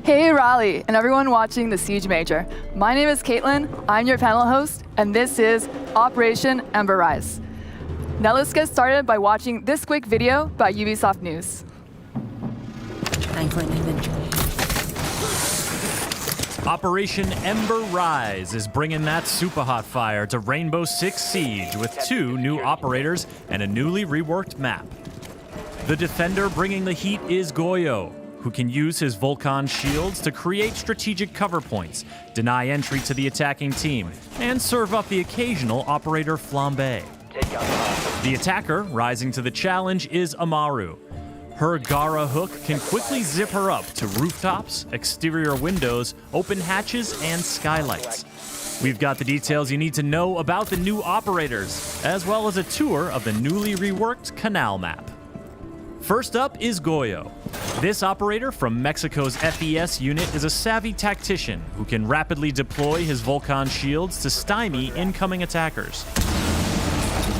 Hey Raleigh, and everyone watching the Siege Major. My name is Caitlin, I'm your panel host, and this is Operation Ember Rise. Now let's get started by watching this quick video by Ubisoft News. Operation Ember Rise is bringing that super hot fire to Rainbow Six Siege with 2 new operators and a newly reworked map. The defender bringing the heat is Goya, who can use his Vulcan Shields to create strategic cover points, deny entry to the attacking team, and serve up the occasional operator flambe. The attacker rising to the challenge is Amuro. Her Gara Hook can quickly zip her up to rooftops, exterior windows, open hatches, and skylights. We've got the details you need to know about the new operators, as well as a tour of the newly reworked Canal map. First up is Goya. This operator from Mexico's FES unit is a savvy tactician who can rapidly deploy his Vulcan Shields to stymie incoming attackers.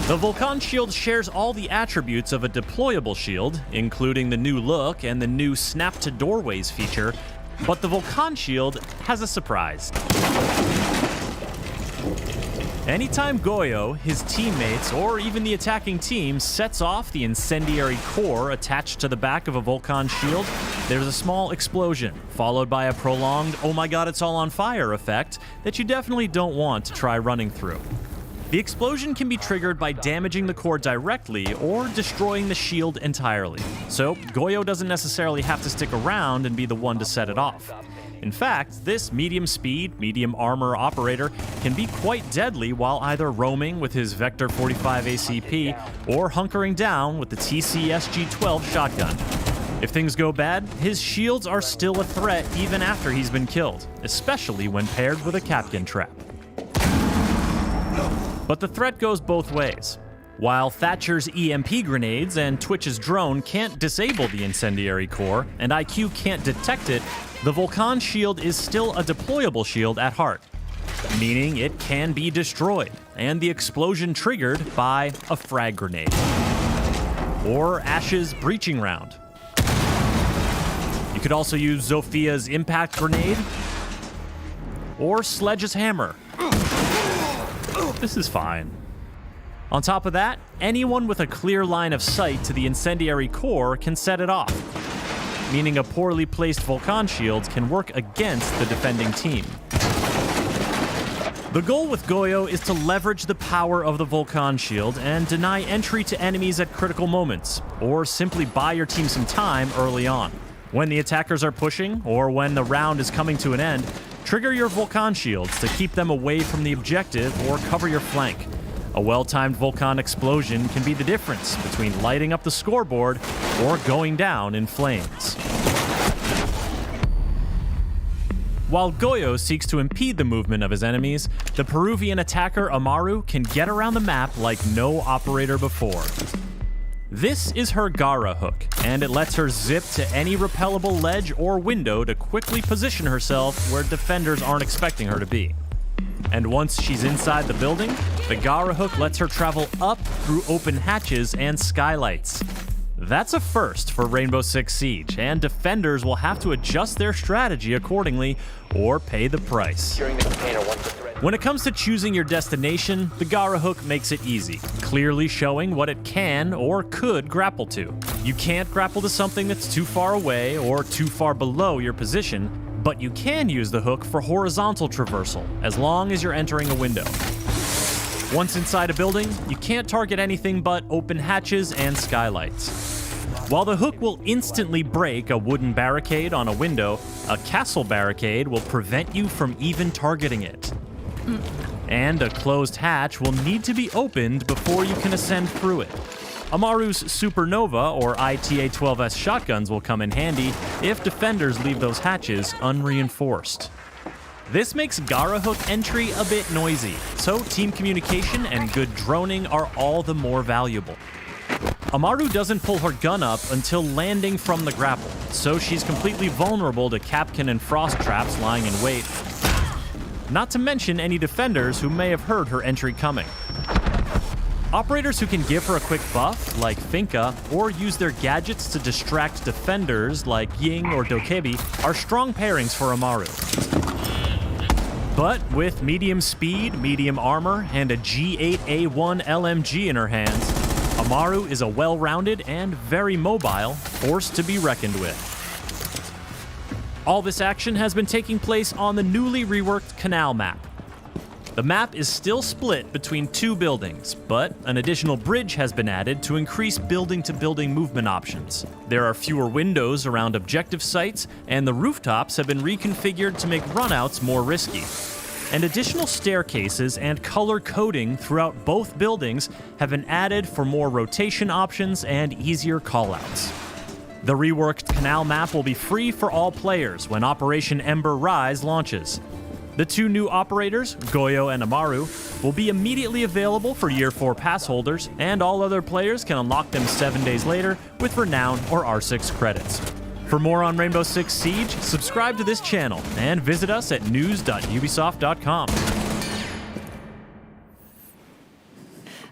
The Vulcan Shield shares all the attributes of a deployable shield, including the new look and the new Snap to Doorways feature, but the Vulcan Shield has a surprise. Anytime Goya, his teammates, or even the attacking team sets off the incendiary core attached to the back of a Vulcan Shield, there's a small explosion, followed by a prolonged "oh my god, it's all on fire" effect that you definitely don't want to try running through. The explosion can be triggered by damaging the core directly or destroying the shield entirely, so Goya doesn't necessarily have to stick around and be the one to set it off. In fact, this medium speed, medium armor operator can be quite deadly while either roaming with his Vector 45 ACP or hunkering down with the TC-SG-12 shotgun. If things go bad, his shields are still a threat even after he's been killed, especially when paired with a Kapkan trap. But the threat goes both ways. While Thatcher's EMP grenades and Twitch's drone can't disable the incendiary core, and IQ can't detect it, the Vulcan Shield is still a deployable shield at heart, meaning it can be destroyed, and the explosion triggered by a frag grenade. Or Ash's breaching round. You could also use Zophia's impact grenade, or Sledge's hammer. This is fine. On top of that, anyone with a clear line of sight to the incendiary core can set it off, meaning a poorly placed Vulcan Shield can work against the defending team. The goal with Goya is to leverage the power of the Vulcan Shield and deny entry to enemies at critical moments, or simply buy your team some time early on. When the attackers are pushing, or when the round is coming to an end, trigger your Vulcan Shields to keep them away from the objective or cover your flank. A well-timed Vulcan explosion can be the difference between lighting up the scoreboard or going down in flames. While Goya seeks to impede the movement of his enemies, the Peruvian attacker Amuro can get around the map like no operator before. This is her Gara Hook, and it lets her zip to any repellable ledge or window to quickly position herself where defenders aren't expecting her to be. And once she's inside the building, the Gara Hook lets her travel up through open hatches and skylights. That's a first for Rainbow Six Siege, and defenders will have to adjust their strategy accordingly or pay the price. When it comes to choosing your destination, the Gara Hook makes it easy, clearly showing what it can or could grapple to. You can't grapple to something that's too far away or too far below your position, but you can use the hook for horizontal traversal, as long as you're entering a window. Once inside a building, you can't target anything but open hatches and skylights. While the hook will instantly break a wooden barricade on a window, a castle barricade will prevent you from even targeting it. And a closed hatch will need to be opened before you can ascend through it. Amaru's Supernova or ITA-12S shotguns will come in handy if defenders leave those hatches unreinforced. This makes Gara Hook entry a bit noisy, so team communication and good droning are all the more valuable. Amaru doesn't pull her gun up until landing from the grapple, so she's completely vulnerable to Kapkan and Frost traps lying in wait. Not to mention any defenders who may have heard her entry coming. Operators who can give her a quick buff, like Finka, or use their gadgets to distract defenders, like Ying or Dokebi, are strong pairings for Amaru. But with medium speed, medium armor, and a G8A1 LMG in her hands, Amaru is a well-rounded and very mobile force to be reckoned with. All this action has been taking place on the newly reworked Canal map. The map is still split between two buildings, but an additional bridge has been added to increase building-to-building movement options. There are fewer windows around objective sites, and the rooftops have been reconfigured to make runouts more risky. And additional staircases and color coding throughout both buildings have been added for more rotation options and easier callouts. The reworked Canal map will be free for all players when Operation Ember Rise launches. The two new operators, Goya and Amaru, will be immediately available for Year 4 pass holders, and all other players can unlock them 7 days later with Renown or R6 credits. For more on Rainbow Six Siege, subscribe to this channel and visit us at news.ubisoft.com.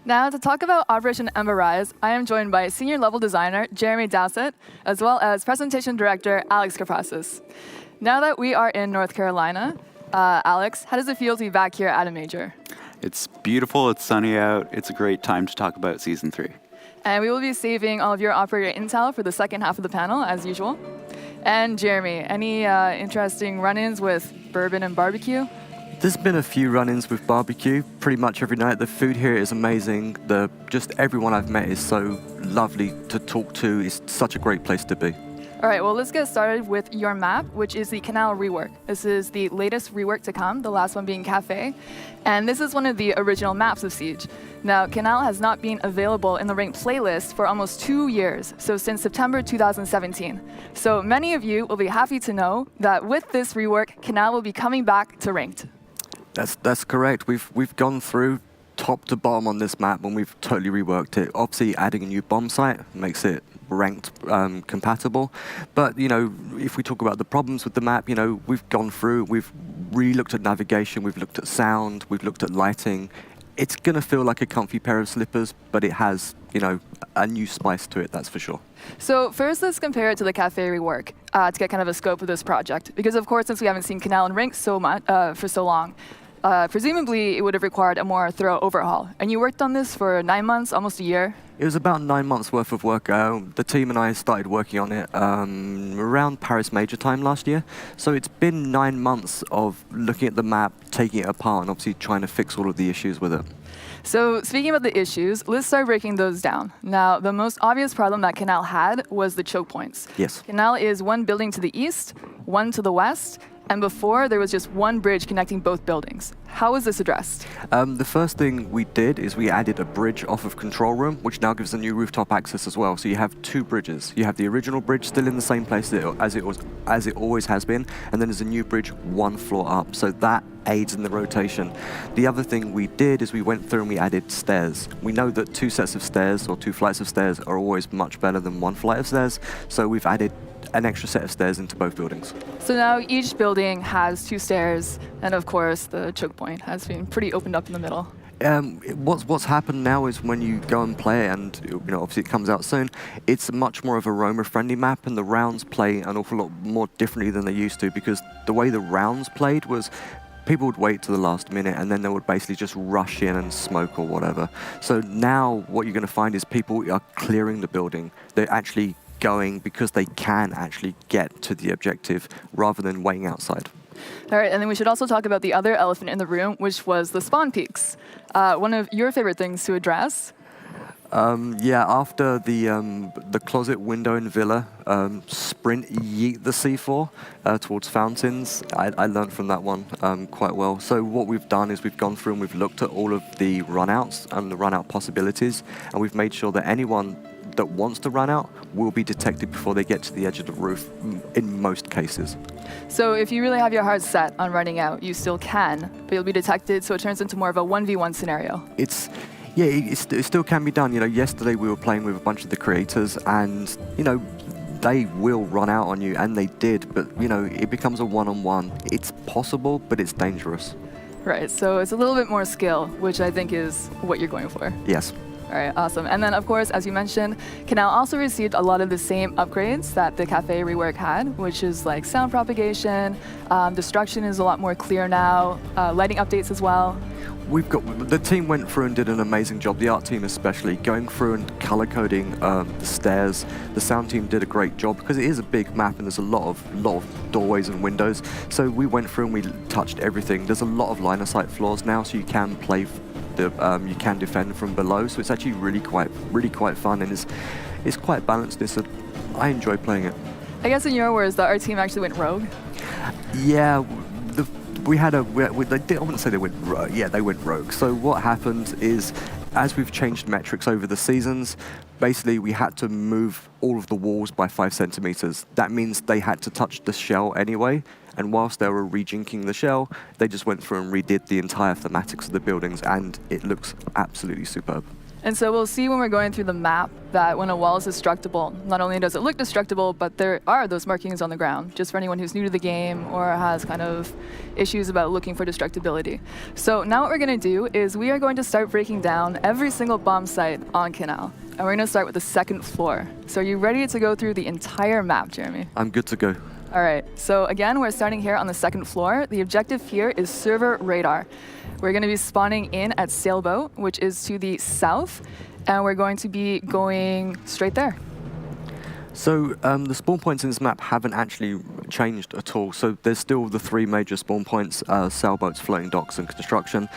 Now, to talk about Operation Ember Rise, I am joined by Senior Level Designer Jeremy Dowsett, as well as Presentation Director Alex Kaprasis. Now that we are in North Carolina, Alex, how does it feel to be back here at a major? It's beautiful, it's sunny out, it's a great time to talk about Season 3. And we will be saving all of your operator intel for the second half of the panel, as usual. And Jeremy, any interesting run-ins with bourbon and barbecue? There's been a few run-ins with barbecue pretty much every night. The food here is amazing. Just everyone I've met is so lovely to talk to. It's such a great place to be. All right, well, let's get started with your map, which is the Canal Rework. This is the latest rework to come, the last one being Cafe. And this is one of the original maps of Siege. Now, Canal has not been available in the Ranked playlist for almost 2 years, so since September 2017. So many of you will be happy to know that with this rework, Canal will be coming back to Ranked. That's correct. We've gone through top to bottom on this map and we've totally reworked it. Obviously, adding a new bomb site makes it Ranked compatible. But, you know, if we talk about the problems with the map, you know, we've gone through, we've really looked at navigation, we've looked at sound, we've looked at lighting. It's going to feel like a comfy pair of slippers, but it has, you know, a new spice to it, that's for sure. So first, let's compare it to the Cafe rework to get kind of a scope of this project. Because, of course, since we haven't seen Canal and Ranked so much for so long, presumably it would have required a more thorough overhaul. And you worked on this for 9 months, almost a year. It was about 9 months worth of work. The team and I started working on it around Paris Major time last year. So it's been 9 months of looking at the map, taking it apart, and obviously trying to fix all of the issues with it. So speaking about the issues, let's start breaking those down. Now, the most obvious problem that Canal had was the choke points. Yes. Canal is one building to the east, one to the west, and before there was just one bridge connecting both buildings. How was this addressed? The first thing we did is we added a bridge off of control room, which now gives a new rooftop access as well. So you have two bridges. You have the original bridge still in the same place as it always has been, and then there's a new bridge 1 floor up. So that aids in the rotation. The other thing we did is we went through and we added stairs. We know that 2 sets of stairs or 2 flights of stairs are always much better than 1 flight of stairs. So we've added an extra set of stairs into both buildings. So now each building has 2 stairs, and of course the choke point has been pretty opened up in the middle. What's happened now is when you go and play, and you know obviously it comes out soon, it's much more of a roamer-friendly map, and the rounds play an awful lot more differently than they used to, because the way the rounds played was people would wait to the last minute and then they would basically just rush in and smoke or whatever. So now what you're going to find is people are clearing the building. They're actually going because they can actually get to the objective rather than waiting outside. All right, and then we should also talk about the other elephant in the room, which was the spawn peaks. One of your favorite things to address. Yeah, after the closet window in Villa, sprint yeet the C4 towards fountains. I learned from that one quite well. So what we've done is we've gone through and we've looked at all of the runouts and the runout possibilities, and we've made sure that anyone that wants to run out will be detected before they get to the edge of the roof in most cases. So if you really have your heart set on running out, you still can, but you'll be detected, so it turns into more of a 1v1 scenario. Yeah, it still can be done. You know, yesterday we were playing with a bunch of the creators, and you know, they will run out on you, and they did. But you know, it becomes a one-on-one. It's possible, but it's dangerous. Right. So it's a little bit more skill, which I think is what you're going for. Yes. All right, awesome. And then, of course, as you mentioned, Canal also received a lot of the same upgrades that the Cafe Rework had, which is like sound propagation, destruction is a lot more clear now, lighting updates as well. The team went through and did an amazing job, the art team especially, going through and color coding the stairs. The sound team did a great job because it is a big map and there's a lot of doorways and windows. So we went through and we touched everything. There's a lot of line of sight floors now, so you can play you can defend from below, so it's actually really quite fun, and it's quite balanced. I enjoy playing it. I guess in your words, that our team actually went rogue. Yeah, I wouldn't say they went rogue. Yeah, they went rogue. So what happened is, as we've changed metrics over the seasons, basically we had to move all of the walls by 5 centimeters. That means they had to touch the shell anyway. And whilst they were rejinking the shell, they just went through and redid the entire thematics of the buildings, and it looks absolutely superb. And so we'll see when we're going through the map that when a wall is destructible, not only does it look destructible, but there are those markings on the ground, just for anyone who's new to the game or has kind of issues about looking for destructibility. So now what we're going to do is we are going to start breaking down every single bomb site on Canal. And we're going to start with the second floor. So are you ready to go through the entire map, Jeremy? I'm good to go. All right, so again, we're starting here on the second floor. The objective here is server radar. We're going to be spawning in at Sailboat, which is to the south, and we're going to be going straight there. So the spawn points in this map haven't actually changed at all. So there's still the 3 major spawn points, sailboats, floating docks, and construction.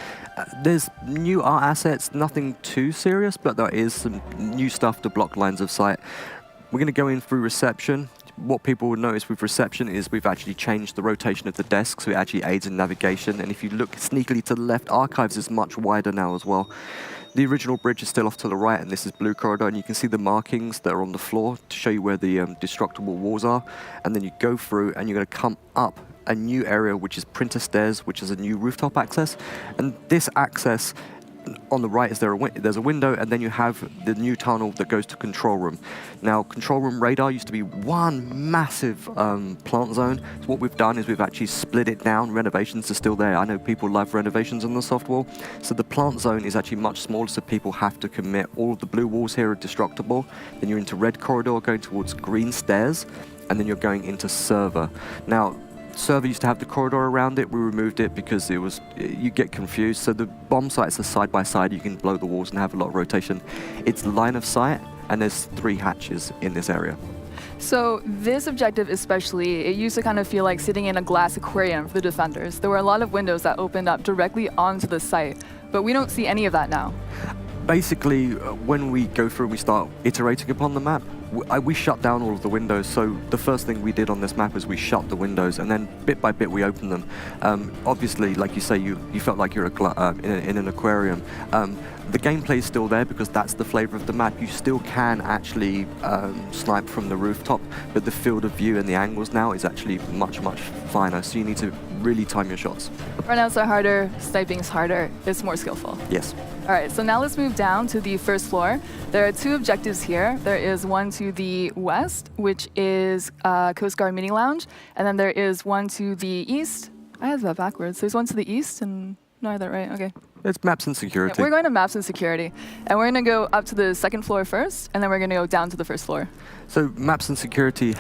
There's new art assets, nothing too serious, but there is some new stuff to block lines of sight. We're going to go in through reception. What people would notice with reception is we've actually changed the rotation of the desk, so it actually aids in navigation. And if you look sneakily to the left, archives is much wider now as well. The original bridge is still off to the right, and this is blue corridor, and you can see the markings that are on the floor to show you where the destructible walls are. And then you go through, and you're going to come up a new area, which is printer stairs, which is a new rooftop access. And this access, on the right, there's a window, and then you have the new tunnel that goes to control room. Now, control room radar used to be one massive plant zone. So what we've done is we've actually split it down. Renovations are still there. I know people love renovations on the soft wall. So the plant zone is actually much smaller, so people have to commit. All of the blue walls here are destructible. Then you're into red corridor, going towards green stairs, and then you're going into server. Now, server used to have the corridor around it. We removed it because you get confused. So the bomb sites are side by side. You can blow the walls and have a lot of rotation. It's line of sight, and there's 3 hatches in this area. So this objective especially, it used to kind of feel like sitting in a glass aquarium for the defenders. There were a lot of windows that opened up directly onto the site, but we don't see any of that now. Basically, when we go through and we start iterating upon the map, we shut down all of the windows. So the first thing we did on this map is we shut the windows, and then bit by bit we opened them. Obviously, like you say, you felt like you're in an aquarium. The gameplay is still there because that's the flavor of the map. You still can actually snipe from the rooftop, but the field of view and the angles now is actually much, much finer. So you need to really time your shots. Runouts are harder, sniping's harder, it's more skillful. Yes. All right, so now let's move down to the first floor. There are 2 objectives here. There is one to the west, which is Coast Guard Mini Lounge, and then there is one to the east. I have that backwards. There's one to the east, and no, I have that right, okay. It's maps and security. Yeah, we're going to maps and security, and we're going to go up to the second floor first, and then we're going to go down to the first floor. So maps and security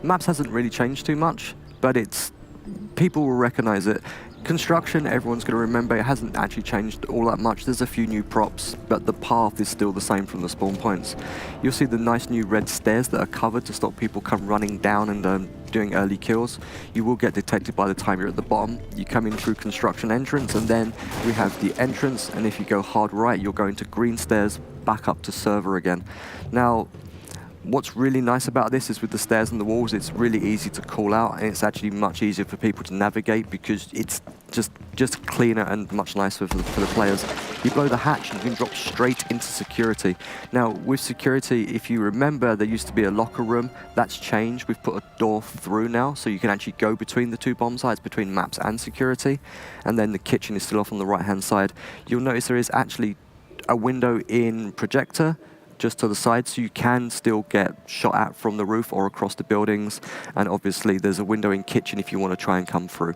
maps hasn't really changed too much, but people will recognize it. Construction, everyone's going to remember, it hasn't actually changed all that much. There's a few new props, but the path is still the same from the spawn points. You'll see the nice new red stairs that are covered to stop people come running down and doing early kills. You will get detected by the time you're at the bottom. You come in through construction entrance, and then we have the entrance, and if you go hard right, you'll go into green stairs, back up to server again. Now, what's really nice about this is with the stairs and the walls, it's really easy to call out, and it's actually much easier for people to navigate because it's just cleaner and much nicer for the players. You blow the hatch and you can drop straight into security. Now, with security, if you remember, there used to be a locker room. That's changed. We've put a door through now, so you can actually go between the two bomb sites, between maps and security. And then the kitchen is still off on the right-hand side. You'll notice there is actually a window in projector just to the side, so you can still get shot at from the roof or across the buildings. And obviously there's a window in kitchen if you want to try and come through.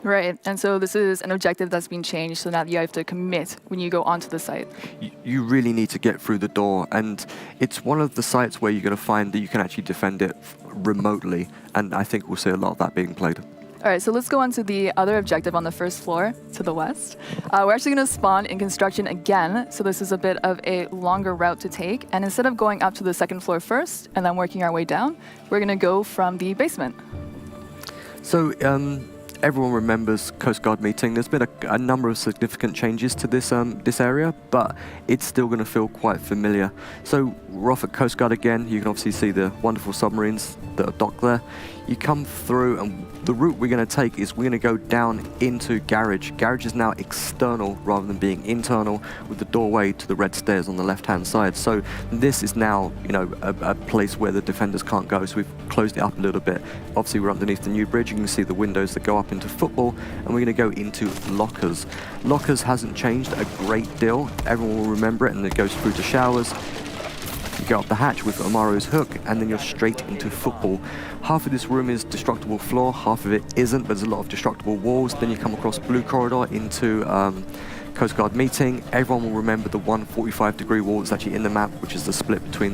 Right, and so this is an objective that's been changed so that you have to commit when you go onto the site. You really need to get through the door, and it's one of the sites where you're going to find that you can actually defend it remotely, and I think we'll see a lot of that being played. All right, so let's go on to the other objective on the first floor to the west. We're actually going to spawn in construction again, so this is a bit of a longer route to take, and instead of going up to the second floor first and then working our way down, we're going to go from the basement. So, everyone remembers Coast Guard meeting. There's been a number of significant changes to this area, but it's still going to feel quite familiar. So we're off at Coast Guard again. You can obviously see the wonderful submarines that are docked there. You come through, and the route we're going to take is we're going to go down into Garage. Garage is now external rather than being internal, with the doorway to the red stairs on the left-hand side. So this is now, you know, a place where the defenders can't go. So we've closed it up a little bit. Obviously, we're underneath the new bridge. You can see the windows that go up into football, and we're going to go into lockers. Lockers hasn't changed a great deal. Everyone will remember it, and it goes through to showers. You go up the hatch with Amuro's hook, and then you're straight into football. Half of this room is destructible floor, half of it isn't, but there's a lot of destructible walls. Then you come across blue corridor into Coast Guard meeting. Everyone will remember the 145-degree wall that's actually in the map, which is the split between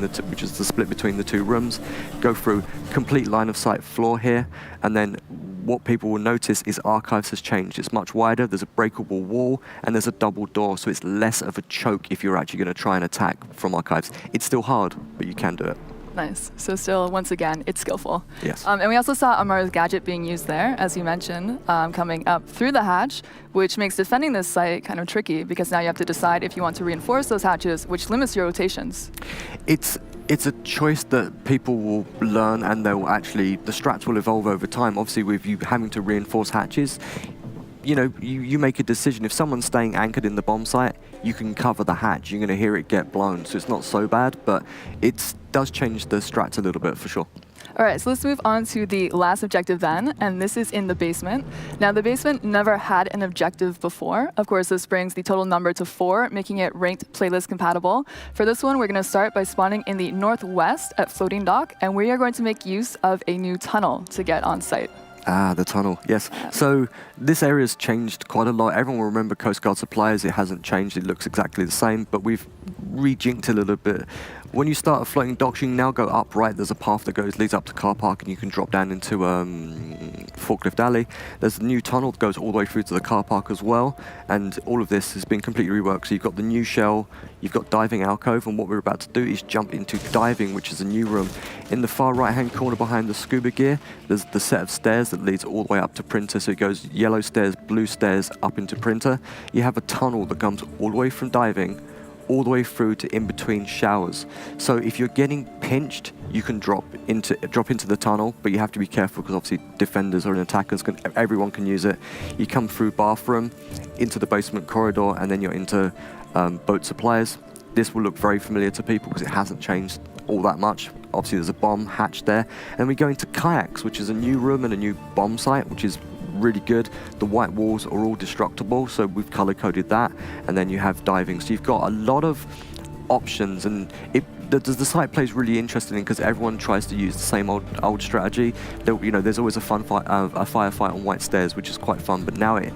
the two rooms. Go through complete line of sight floor here, and then what people will notice is Archives has changed. It's much wider, there's a breakable wall, and there's a double door, so it's less of a choke if you're actually going to try and attack from Archives. It's still hard, but you can do it. Nice. So still, once again, it's skillful. Yes. And we also saw Amuro's gadget being used there, as you mentioned, coming up through the hatch, which makes defending this site kind of tricky, because now you have to decide if you want to reinforce those hatches, which limits your rotations. It's a choice that people will learn, and they'll actually, the strats will evolve over time. Obviously, with you having to reinforce hatches, you know, you make a decision. If someone's staying anchored in the bomb site, you can cover the hatch. You're going to hear it get blown, so it's not so bad, but it does change the strats a little bit for sure. All right, so let's move on to the last objective then, and this is in the basement. Now, the basement never had an objective before. Of course, this brings the total number to 4, making it ranked playlist compatible. For this one, we're going to start by spawning in the northwest at Floating Dock, and we are going to make use of a new tunnel to get on site. Ah, the tunnel, yes. So this area's changed quite a lot. Everyone will remember Coast Guard suppliers. It hasn't changed. It looks exactly the same, but we've rejinked a little bit. When you start a floating dock, you can now go up right. There's a path that leads up to car park, and you can drop down into Forklift Alley. There's a new tunnel that goes all the way through to the car park as well, and all of this has been completely reworked. So you've got the new shell, you've got diving alcove, and what we're about to do is jump into diving, which is a new room. In the far right-hand corner behind the scuba gear, there's the set of stairs that leads all the way up to printer. So it goes yellow stairs, blue stairs, up into printer. You have a tunnel that comes all the way from diving all the way through to in between showers. So if you're getting pinched, you can drop into the tunnel, but you have to be careful because obviously defenders or attackers everyone can use it. You come through bathroom into the basement corridor, and then you're into boat suppliers. This will look very familiar to people because it hasn't changed all that much. Obviously there's a bomb hatch there, and we go into kayaks, which is a new room and a new bomb site, which is really good. The white walls are all destructible, so we've color coded that. And then you have diving, so you've got a lot of options, and the site plays really interesting because everyone tries to use the same old strategy. You know, there's always a firefight on white stairs, which is quite fun, but now it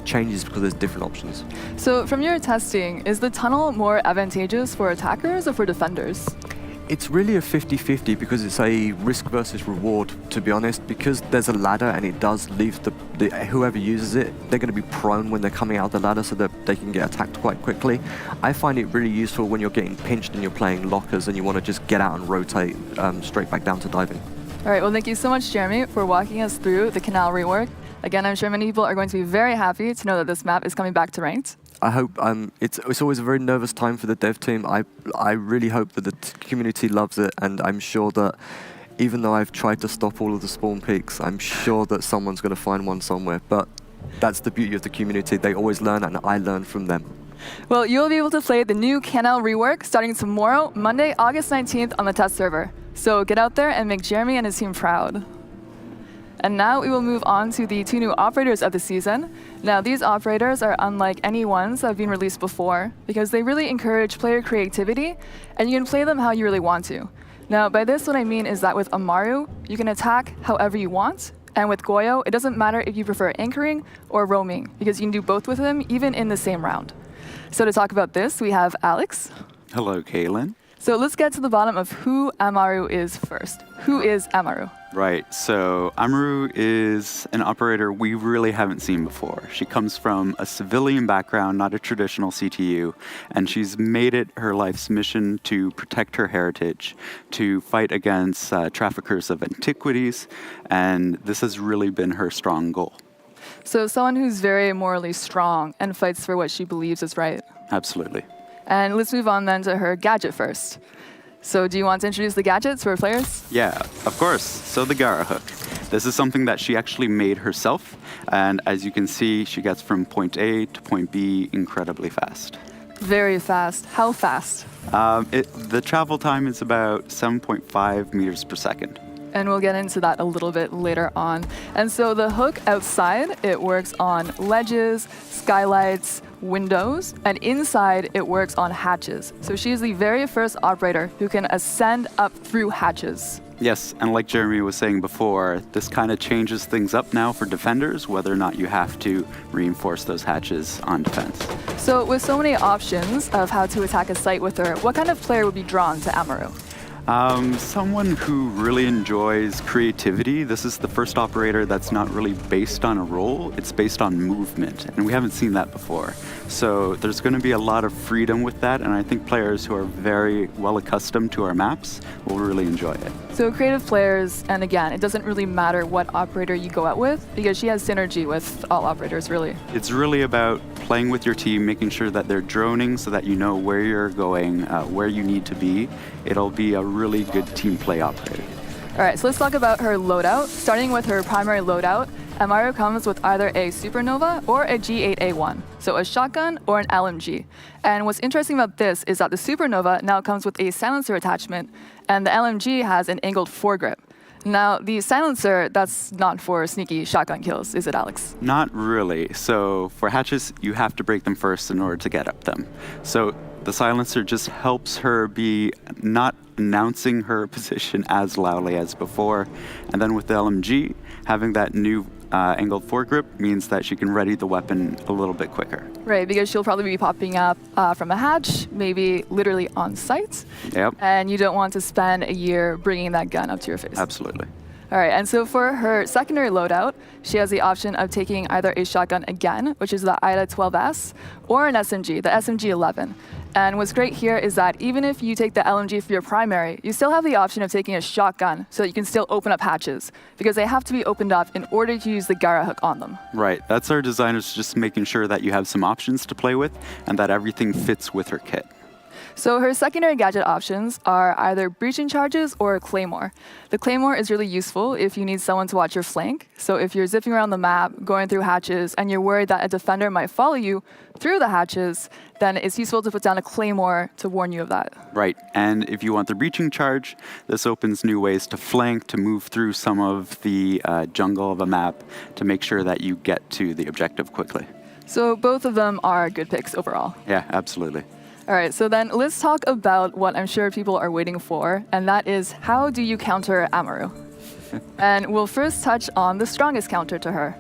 changes because there's different options. So from your testing, is the tunnel more advantageous for attackers or for defenders? It's really a 50-50 because it's a risk versus reward, to be honest. Because there's a ladder and it does leave whoever uses it, they're going to be prone when they're coming out of the ladder so that they can get attacked quite quickly. I find it really useful when you're getting pinched and you're playing lockers and you want to just get out and rotate straight back down to diving. All right, well, thank you so much, Jeremy, for walking us through the Canal Rework. Again, I'm sure many people are going to be very happy to know that this map is coming back to Ranked. I hope it's always a very nervous time for the dev team. I really hope that the community loves it, and I'm sure that even though I've tried to stop all of the spawn peaks, I'm sure that someone's going to find one somewhere. But that's the beauty of the community. They always learn, and I learn from them. Well, you'll be able to play the new Canal Rework starting tomorrow, Monday, August 19th on the test server. So get out there and make Jeremy and his team proud. And now we will move on to the 2 new operators of the season. Now, these operators are unlike any ones that have been released before because they really encourage player creativity, and you can play them how you really want to. Now, by this, what I mean is that with Amaru, you can attack however you want, and with Goya, it doesn't matter if you prefer anchoring or roaming because you can do both with them, even in the same round. So to talk about this, we have Alex. Hello, Kaylin. So let's get to the bottom of who Amaru is first. Who is Amaru? Right, so Amuro is an operator we really haven't seen before. She comes from a civilian background, not a traditional CTU, and she's made it her life's mission to protect her heritage, to fight against traffickers of antiquities, and this has really been her strong goal. So someone who's very morally strong and fights for what she believes is right. Absolutely. And let's move on then to her gadget first. So do you want to introduce the gadgets for players? Yeah, of course. So the Gara Hook. This is something that she actually made herself. And as you can see, she gets from point A to point B incredibly fast. Very fast. How fast? The travel time is about 7.5 meters per second. And we'll get into that a little bit later on. And so the hook outside, it works on ledges, skylights, windows, and inside it works on hatches. So she is the very first operator who can ascend up through hatches. Yes, and like Jeremy was saying before, this kind of changes things up now for defenders, whether or not you have to reinforce those hatches on defense. So with so many options of how to attack a site with her, what kind of player would be drawn to Amuro? Someone who really enjoys creativity. This is the first operator that's not really based on a role, it's based on movement, and we haven't seen that before. So there's going to be a lot of freedom with that, and I think players who are very well accustomed to our maps will really enjoy it. So creative players, and again, it doesn't really matter what operator you go out with, because she has synergy with all operators, really. It's really about playing with your team, making sure that they're droning so that you know where you're going, where you need to be. It'll be a really good team play operator. All right, so let's talk about her loadout. Starting with her primary loadout, Amaro comes with either a Supernova or a G8A1, so a shotgun or an LMG. And what's interesting about this is that the Supernova now comes with a silencer attachment, and the LMG has an angled foregrip. Now, the silencer, that's not for sneaky shotgun kills, is it, Alex? Not really. So for hatches, you have to break them first in order to get up them. So the silencer just helps her be not announcing her position as loudly as before. And then with the LMG, having that new angled foregrip means that she can ready the weapon a little bit quicker. Right, because she'll probably be popping up from a hatch, maybe literally on site. Yep. And you don't want to spend a year bringing that gun up to your face. Absolutely. All right, and so for her secondary loadout, she has the option of taking either a shotgun again, which is the IDA 12S, or an SMG, the SMG 11. And what's great here is that even if you take the LMG for your primary, you still have the option of taking a shotgun so that you can still open up hatches, because they have to be opened up in order to use the Gara Hook on them. Right, that's our designers just making sure that you have some options to play with and that everything fits with her kit. So her secondary gadget options are either breaching charges or a claymore. The claymore is really useful if you need someone to watch your flank. So if you're zipping around the map, going through hatches, and you're worried that a defender might follow you through the hatches, then it's useful to put down a claymore to warn you of that. Right, and if you want the breaching charge, this opens new ways to flank, to move through some of the jungle of a map to make sure that you get to the objective quickly. So both of them are good picks overall. Yeah, absolutely. All right, so then let's talk about what I'm sure people are waiting for, and that is how do you counter Amuro? And we'll first touch on the strongest counter to her.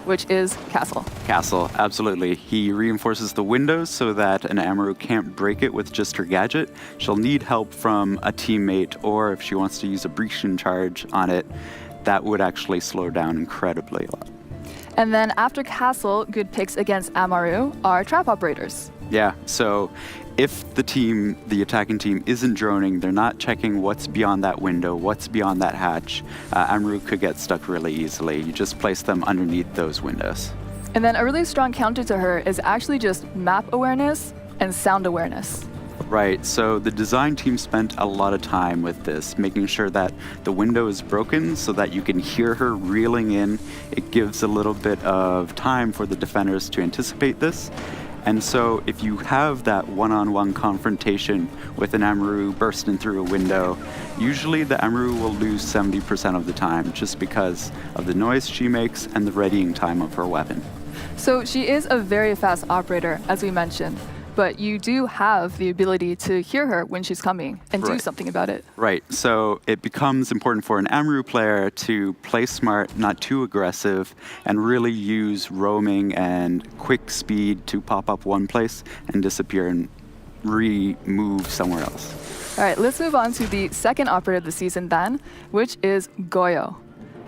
which is Castle. Castle, absolutely. He reinforces the windows so that an Amuro can't break it with just her gadget. She'll need help from a teammate, or if she wants to use a breaching charge on it, that would actually slow down incredibly a lot. And then after Castle, good picks against Amuro are Trap Operators. Yeah, so if the attacking team isn't droning, they're not checking what's beyond that window, what's beyond that hatch, Amuro could get stuck really easily. You just place them underneath those windows. And then a really strong counter to her is actually just map awareness and sound awareness. Right, so the design team spent a lot of time with this, making sure that the window is broken so that you can hear her reeling in. It gives a little bit of time for the defenders to anticipate this. And so if you have that one-on-one confrontation with an Amuro bursting through a window, usually the Amuro will lose 70% of the time just because of the noise she makes and the readying time of her weapon. So she is a very fast operator, as we mentioned, but you do have the ability to hear her when she's coming and do something about it. Right, so it becomes important for an Amuro player to play smart, not too aggressive, and really use roaming and quick speed to pop up one place and disappear and re-move somewhere else. All right, let's move on to the second operator of the season then, which is Goya.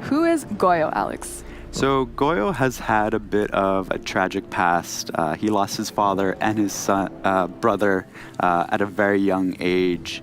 Who is Goya, Alex? So Goya has had a bit of a tragic past. He lost his father and his brother at a very young age.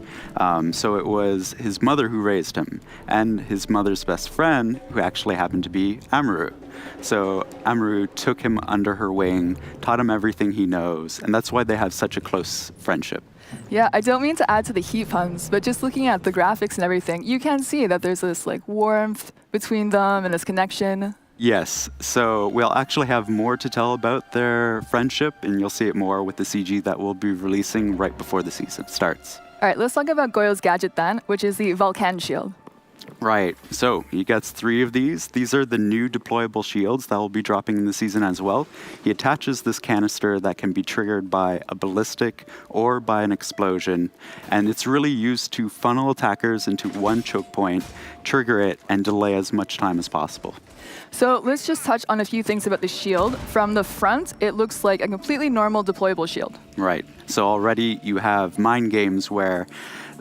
So it was his mother who raised him, and his mother's best friend, who actually happened to be Amuro. So Amuro took him under her wing, taught him everything he knows, and that's why they have such a close friendship. Yeah, I don't mean to add to the heat puns, but just looking at the graphics and everything, you can see that there's this like warmth between them and this connection. Yes, so we'll actually have more to tell about their friendship, and you'll see it more with the CG that we'll be releasing right before the season starts. All right, let's talk about Goyo's gadget then, which is the Vulcan Shield. Right, so he gets 3 of these. These are the new deployable shields that will be dropping in the season as well. He attaches this canister that can be triggered by a ballistic or by an explosion, and it's really used to funnel attackers into one choke point, trigger it, and delay as much time as possible. So let's just touch on a few things about the shield. From the front, it looks like a completely normal deployable shield. Right, so already you have mind games where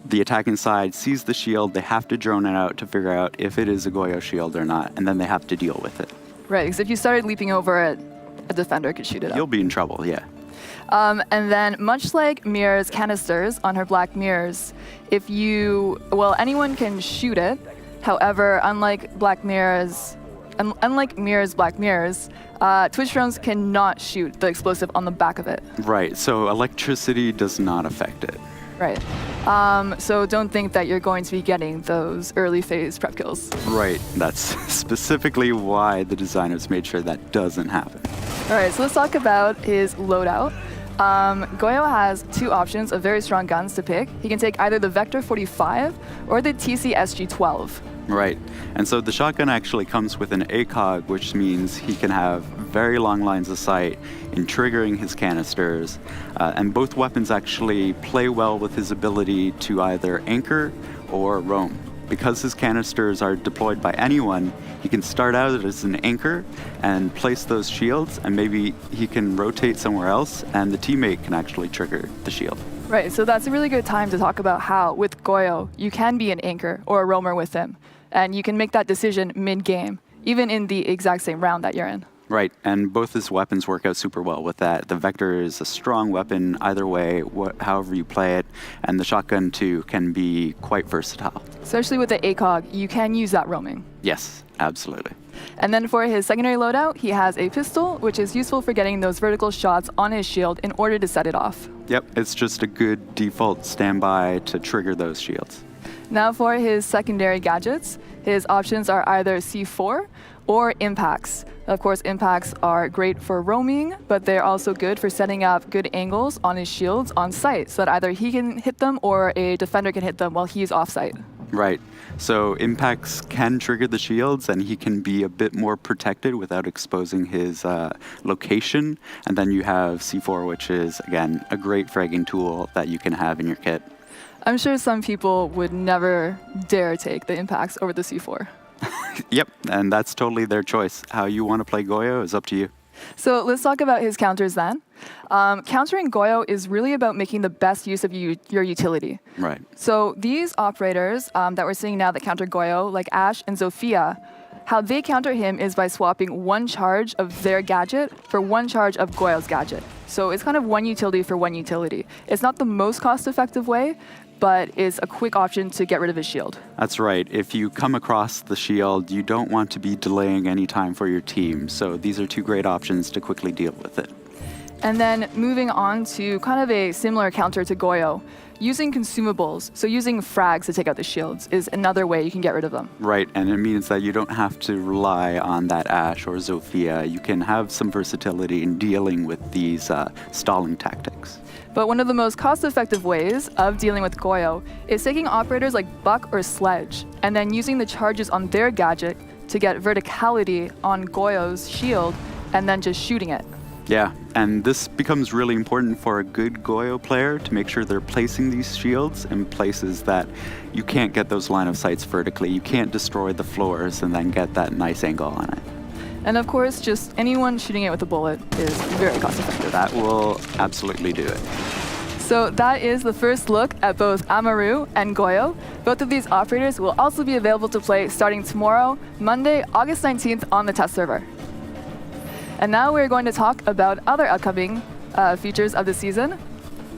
the attacking side sees the shield, they have to drone it out to figure out if it is a Goya shield or not, and then they have to deal with it. Right, because if you started leaping over it, a defender could shoot it up. You'll be in trouble, yeah. And then, much like Mira's canisters on her black mirrors, anyone can shoot it. However, unlike Mira's black mirrors, Twitch drones cannot shoot the explosive on the back of it. Right, so electricity does not affect it. Right. So don't think that you're going to be getting those early phase prep kills. Right, that's specifically why the designers made sure that doesn't happen. All right, so let's talk about his loadout. Goya has 2 options of very strong guns to pick. He can take either the Vector 45 or the TC-SG-12. Right, and so the shotgun actually comes with an ACOG, which means he can have very long lines of sight in triggering his canisters, and both weapons actually play well with his ability to either anchor or roam. Because his canisters are deployed by anyone, he can start out as an anchor and place those shields, and maybe he can rotate somewhere else, and the teammate can actually trigger the shield. Right, so that's a really good time to talk about how, with Goya, you can be an anchor or a roamer with him, and you can make that decision mid-game, even in the exact same round that you're in. Right, and both his weapons work out super well with that. The Vector is a strong weapon either way, however you play it, and the shotgun too can be quite versatile. Especially with the ACOG, you can use that roaming. Yes, absolutely. And then for his secondary loadout, he has a pistol, which is useful for getting those vertical shots on his shield in order to set it off. Yep, it's just a good default standby to trigger those shields. Now for his secondary gadgets, his options are either C4 or impacts. Of course, impacts are great for roaming, but they're also good for setting up good angles on his shields on site, so that either he can hit them or a defender can hit them while he's off site. Right. So impacts can trigger the shields, and he can be a bit more protected without exposing his location. And then you have C4, which is, again, a great fragging tool that you can have in your kit. I'm sure some people would never dare take the impacts over the C4. Yep, and that's totally their choice. How you want to play Goya is up to you. So let's talk about his counters then. Countering Goyo is really about making the best use of your utility. Right. So these operators that we're seeing now that counter Goyo, like Ashe and Zofia, how they counter him is by swapping one charge of their gadget for one charge of Goyo's gadget. So it's kind of one utility for one utility. It's not the most cost-effective way, but is a quick option to get rid of his shield. That's right. If you come across the shield, you don't want to be delaying any time for your team. So these are two great options to quickly deal with it. And then moving on to kind of a similar counter to Goyo, using consumables, so using frags to take out the shields, is another way you can get rid of them. Right, and it means that you don't have to rely on that Ashe or Zofia. You can have some versatility in dealing with these stalling tactics. But one of the most cost-effective ways of dealing with Goyo is taking operators like Buck or Sledge, and then using the charges on their gadget to get verticality on Goyo's shield, and then just shooting it. Yeah, and this becomes really important for a good Goyo player to make sure they're placing these shields in places that you can't get those line of sights vertically. You can't destroy the floors and then get that nice angle on it. And of course, just anyone shooting it with a bullet is very cost-effective. That will absolutely do it. So that is the first look at both Amuro and Goyo. Both of these operators will also be available to play starting tomorrow, Monday, August 19th on the test server. And now we're going to talk about other upcoming features of the season.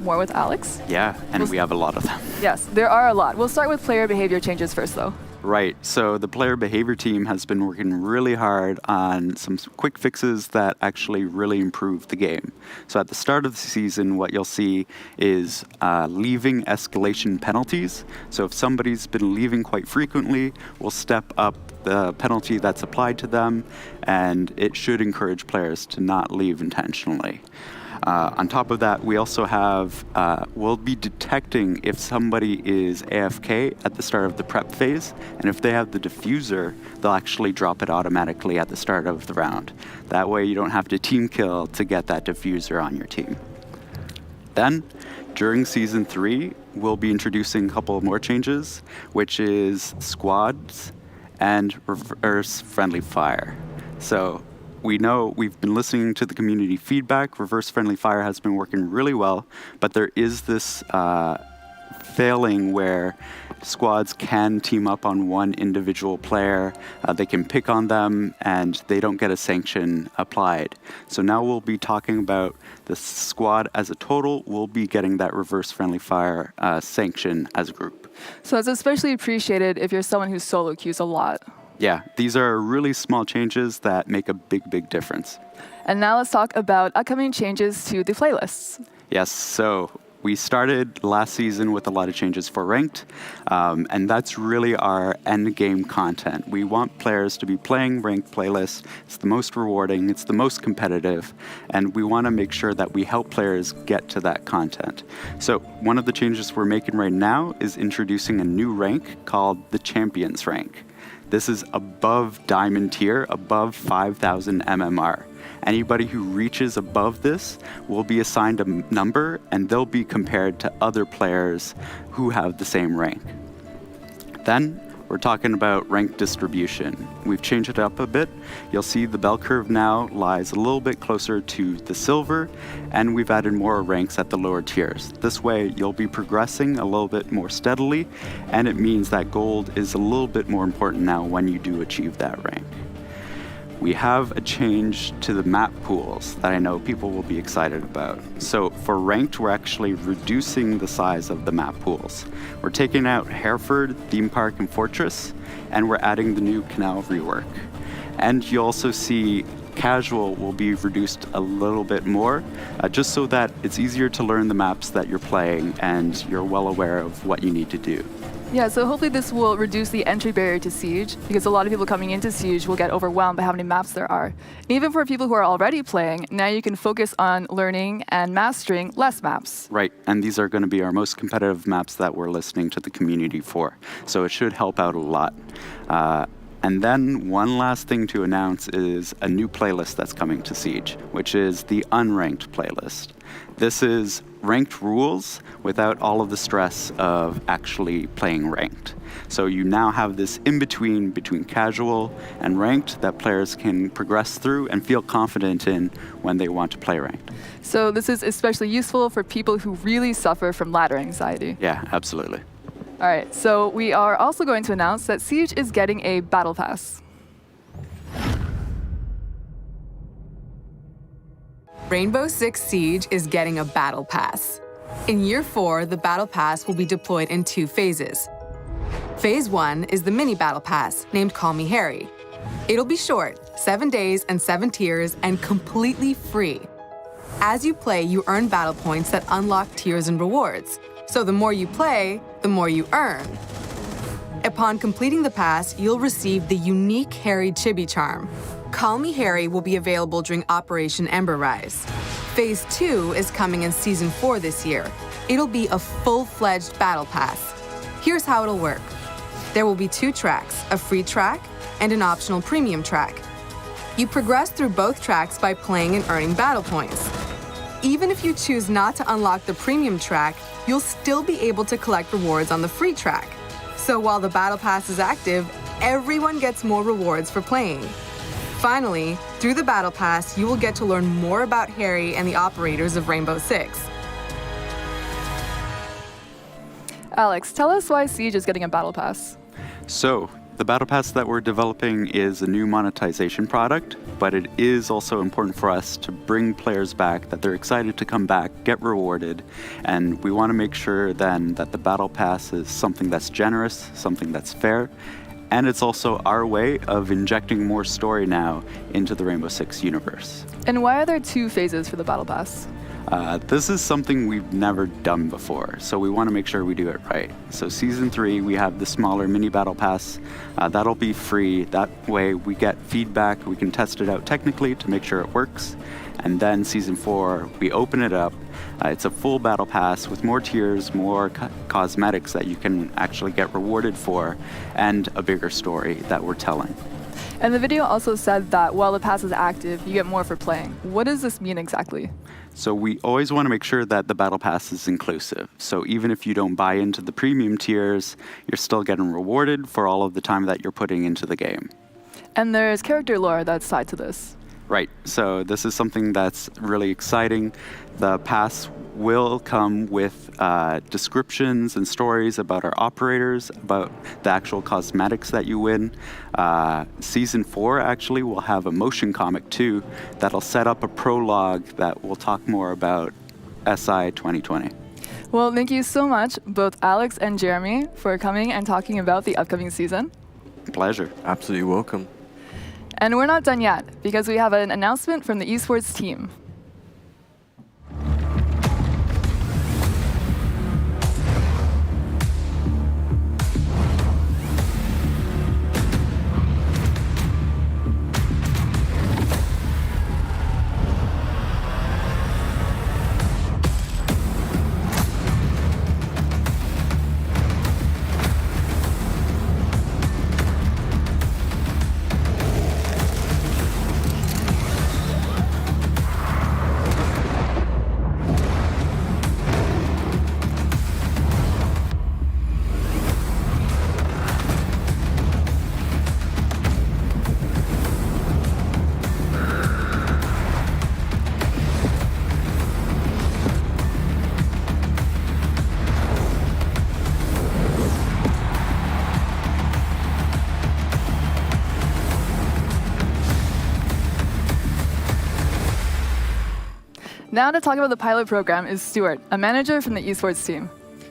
More with Alex. Yeah, and we have a lot of them. Yes, there are a lot. We'll start with player behavior changes first, though. Right, so the player behavior team has been working really hard on some quick fixes that actually really improve the game. So at the start of the season, what you'll see is leaving escalation penalties. So if somebody's been leaving quite frequently, we'll step up the penalty that's applied to them, and it should encourage players to not leave intentionally. On top of that, we also have, we'll be detecting if somebody is AFK at the start of the prep phase, and if they have the diffuser, they'll actually drop it automatically at the start of the round. That way you don't have to team kill to get that diffuser on your team. Then, during Season 3, we'll be introducing a couple more changes, which is squads and reverse friendly fire. So we know we've been listening to the community feedback. Reverse friendly fire has been working really well, but there is this failing where squads can team up on one individual player. They can pick on them, and they don't get a sanction applied. So now we'll be talking about the squad as a total. We'll be getting that reverse friendly fire sanction as a group. So it's especially appreciated if you're someone who solo queues a lot. Yeah, these are really small changes that make a big, big difference. And now let's talk about upcoming changes to the playlists. Yes, so we started last season with a lot of changes for Ranked, and that's really our end game content. We want players to be playing Ranked playlists. It's the most rewarding, it's the most competitive, and we want to make sure that we help players get to that content. So one of the changes we're making right now is introducing a new rank called the Champions rank. This is above Diamond tier, above 5,000 MMR. Anybody who reaches above this will be assigned a number, and they'll be compared to other players who have the same rank. Then we're talking about rank distribution. We've changed it up a bit. You'll see the bell curve now lies a little bit closer to the silver, and we've added more ranks at the lower tiers. This way you'll be progressing a little bit more steadily, and it means that gold is a little bit more important now when you do achieve that rank. We have a change to the map pools that I know people will be excited about. So for Ranked, we're actually reducing the size of the map pools. We're taking out Hereford, Theme Park, and Fortress, and we're adding the new Canal Rework. And you also see Casual will be reduced a little bit more, just so that it's easier to learn the maps that you're playing and you're well aware of what you need to do. Yeah, so hopefully this will reduce the entry barrier to Siege, because a lot of people coming into Siege will get overwhelmed by how many maps there are. And even for people who are already playing, now you can focus on learning and mastering less maps. Right, and these are going to be our most competitive maps that we're listening to the community for. So it should help out a lot. And then one last thing to announce is a new playlist that's coming to Siege, which is the Unranked playlist. This is ranked rules without all of the stress of actually playing ranked. So you now have this in-between between casual and ranked that players can progress through and feel confident in when they want to play ranked. So this is especially useful for people who really suffer from ladder anxiety. Yeah, absolutely. All right, so we are also going to announce that Siege is getting a battle pass. Rainbow Six Siege is getting a battle pass. In Year 4, the battle pass will be deployed in 2 phases. Phase 1 is the mini battle pass, named Call Me Harry. It'll be short, 7 days and 7 tiers, and completely free. As you play, you earn battle points that unlock tiers and rewards. So the more you play, the more you earn. Upon completing the pass, you'll receive the unique Harry Chibi charm. Call Me Harry will be available during Operation Ember Rise. Phase 2 is coming in Season 4 this year. It'll be a full-fledged battle pass. Here's how it'll work. There will be 2 tracks, a free track and an optional premium track. You progress through both tracks by playing and earning battle points. Even if you choose not to unlock the premium track, you'll still be able to collect rewards on the free track. So while the battle pass is active, everyone gets more rewards for playing. Finally, through the battle pass, you will get to learn more about Harry and the operators of Rainbow Six. Alex, tell us why Siege is getting a battle pass. So, the Battle Pass that we're developing is a new monetization product, but it is also important for us to bring players back, that they're excited to come back, get rewarded, and we want to make sure then that the Battle Pass is something that's generous, something that's fair, and it's also our way of injecting more story now into the Rainbow Six universe. And why are there 2 phases for the battle pass? This is something we've never done before, so we want to make sure we do it right. So Season 3, we have the smaller mini battle pass. That'll be free. That way we get feedback, we can test it out technically to make sure it works. And then Season 4, we open it up. It's a full battle pass with more tiers, more cosmetics that you can actually get rewarded for, and a bigger story that we're telling. And the video also said that while the pass is active, you get more for playing. What does this mean exactly? So we always want to make sure that the Battle Pass is inclusive. So even if you don't buy into the premium tiers, you're still getting rewarded for all of the time that you're putting into the game. And there's character lore that's tied to this. Right, so this is something that's really exciting. The pass will come with descriptions and stories about our operators, about the actual cosmetics that you win. Season 4 actually will have a motion comic too that'll set up a prologue that will talk more about SI 2020. Well, thank you so much, both Alex and Jeremy, for coming and talking about the upcoming season. Pleasure. Absolutely welcome. And we're not done yet, because we have an announcement from the esports team. Now to talk about the pilot program is Stuart, a manager from the esports team.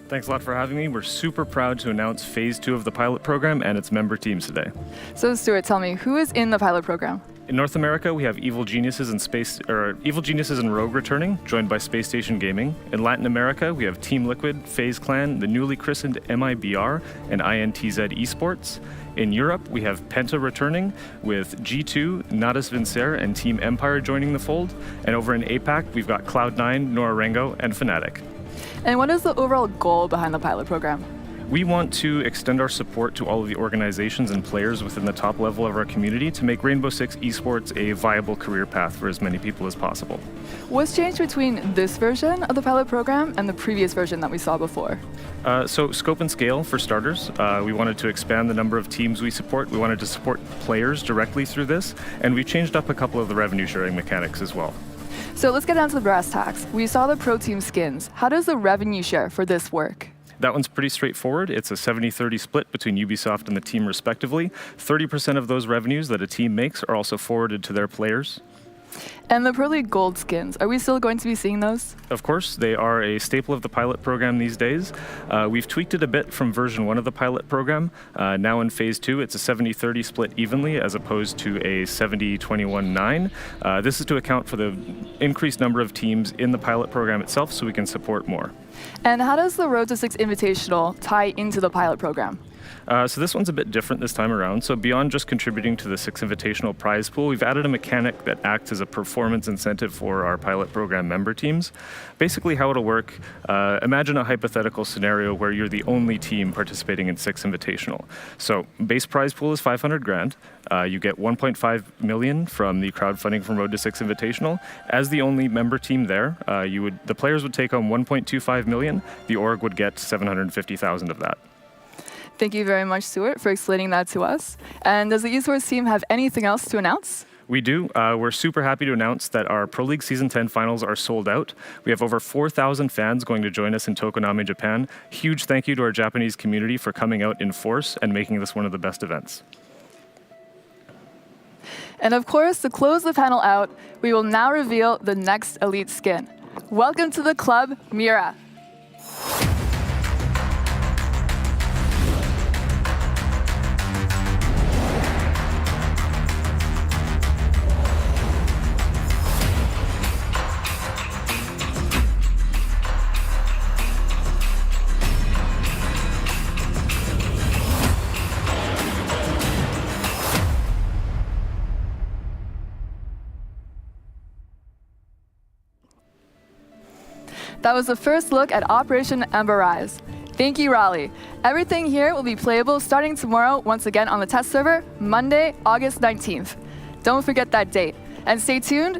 Thanks a lot for having me. We're super proud to announce Phase 2 of the pilot program and its member teams today. So Stuart, tell me, who is in the pilot program? In North America, we have Evil Geniuses and Rogue returning, joined by Space Station Gaming. In Latin America, we have Team Liquid, FaZe Clan, the newly christened MIBR, and INTZ Esports. In Europe, we have Penta returning, with G2, Nadas Vincer, and Team Empire joining the fold. And over in APAC, we've got Cloud9, Norarengo, and Fnatic. And what is the overall goal behind the pilot program? We want to extend our support to all of the organizations and players within the top level of our community to make Rainbow Six esports a viable career path for as many people as possible. What's changed between this version of the pilot program and the previous version that we saw before? So scope and scale, for starters. We wanted to expand the number of teams we support. We wanted to support players directly through this, and we changed up a couple of the revenue sharing mechanics as well. So let's get down to the brass tacks. We saw the pro team skins. How does the revenue share for this work? That one's pretty straightforward. It's a 70-30 split between Ubisoft and the team respectively. 30% of those revenues that a team makes are also forwarded to their players. And the Pro League Gold skins, are we still going to be seeing those? Of course, they are a staple of the pilot program these days. We've tweaked it a bit from version 1 of the pilot program. Now in phase 2, it's a 70-30 split evenly as opposed to a 70-21-9. This is to account for the increased number of teams in the pilot program itself so we can support more. And how does the Road to Six Invitational tie into the pilot program? So this one's a bit different this time around. So beyond just contributing to the Six Invitational prize pool, we've added a mechanic that acts as a performance incentive for our pilot program member teams. Basically how it'll work, imagine a hypothetical scenario where you're the only team participating in Six Invitational. So base prize pool is 500 grand. You get 1.5 million from the crowdfunding from Road to Six Invitational. As the only member team there, the players would take home 1.25 million. The org would get 750,000 of that. Thank you very much, Stuart, for explaining that to us. And does the esports team have anything else to announce? We do. We're super happy to announce that our Pro League Season 10 finals are sold out. We have over 4,000 fans going to join us in Tokonami, Japan. Huge thank you to our Japanese community for coming out in force and making this one of the best events. And of course, to close the panel out, we will now reveal the next elite skin. Welcome to the club, Mira. That was the first look at Operation Ember Rise. Thank you, Raleigh. Everything here will be playable starting tomorrow, once again on the test server, Monday, August 19th. Don't forget that date. And stay tuned